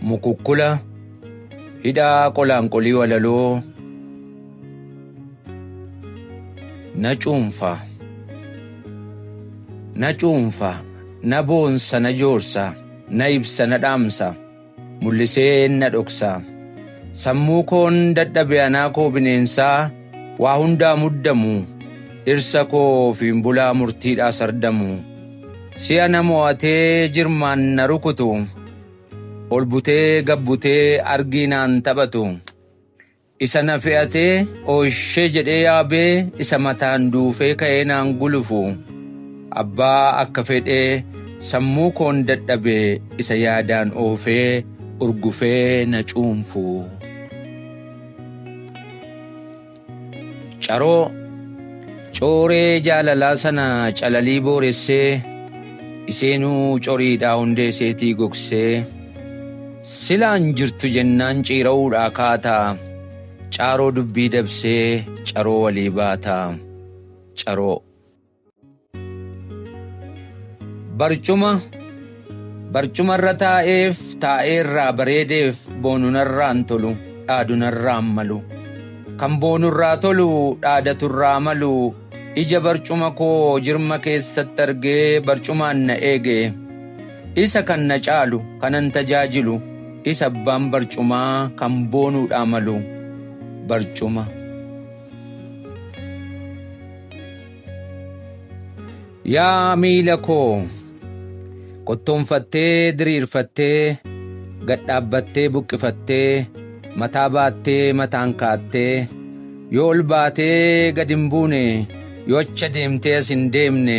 mukukkula, hidhaa qolaanqolii walaloo, na cuunfa, na boonsa, na joorsa, na ibsa, na dhaamsa, mul'isee na dhoksa. Sammuu koon dadhabe anaa koo bineensaa, waa hundaa muddamu, dhirsa koo fiin bulaa murtiidhaa sardamu. Si'a na mo'atee jirmaan na rukutu, ol butee gabbutee argiinaan taphatu. Isa na fe'atee ooshee jedhee yaabee, isa mataan duufee ka'ee naan gulufu. Abbaa akka fedhee sammuu koon dadhabee, isa yaadaan oofee urgufee na cuunfu. Caroo cooree jaalalaa sana calalii booressee, iseenuu coriidhaa hundee seetii gogsee. Silaan jirtu jennaan ciira'uudhaa kaataa, caaroo dubbii dabsee caroo walii baataa. Caroo barcumarra taa'eef taa'eerraa bareedeef, boonunarraan tolu dhaadunarraan malu. Kan boonurraa tolu dhaadaturraa malu, ija barcuma koo jirma keessatti argee barcumaan na eege. Isa kan na caalu kanan tajaajilu, isa abbaan barcumaa kan boonuudhaa malu. Barcuma. Yaa miila koo qottoonfattee diriirfattee, gadhaabbattee buqqifattee, mataa baattee mataan kaattee, yoo ol baatee gad hin buune, yoo acha deemtee as hin deemne,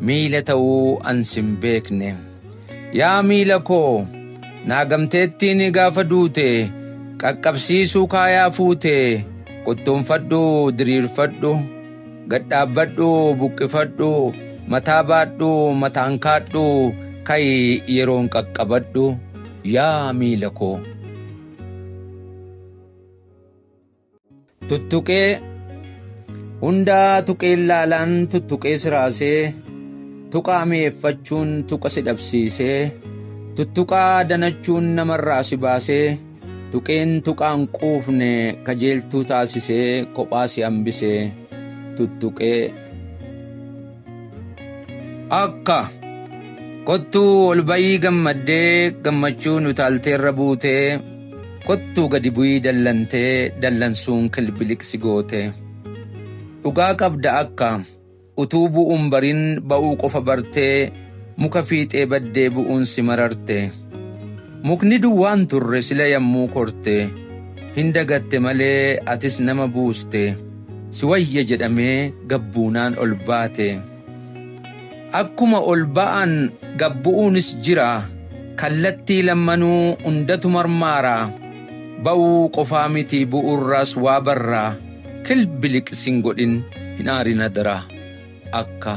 miila ta'uu ansi hin beekne. Yaa miila koo naagamteettiin gaafa duute, qaqqabsiisuu kaayaa fuute. Qottoonfadhu diriirfadhu, gadhaabbadhu buqqifadhu, mataa baadhu mataan kaadhu, ka'i yeroon qaqqabadhu. Yaa miila koo tuttuqee hundaa tuqeen laalaan tuttuqee siraasee, tuqaa mi'eeffachuun tuqa si dhabsiisee, tuttuqaa danachuun namarraa si baasee, tuqeen tuqaan quufne kajeeltuu taasisee kophaa si hambisee. Tuttuqee akka kottuu ol bayii gammaddee, gammachuun utaalteerra buutee, kottuu gadi bu'ii dallantee, dallansuun kilbiliqsi goote. Dhugaa qabda akka utuu bu'uun barin ba'uu qofa bartee, muka fiixee baddee bu'uun si mararte. Mukni duwwaan turre sila yammuu korte, hin dagatte malee atis nama buuste. Si wayya jedhamee gabbuunaan ol baate. Akkuma ol ba'an gabbu'uunis jira, kallattii lammanuu hundatu marmaara. Ba'uu qofaa miti bu'urraas waa barraa, kilbiliqsin godhin hin aarina dara akka.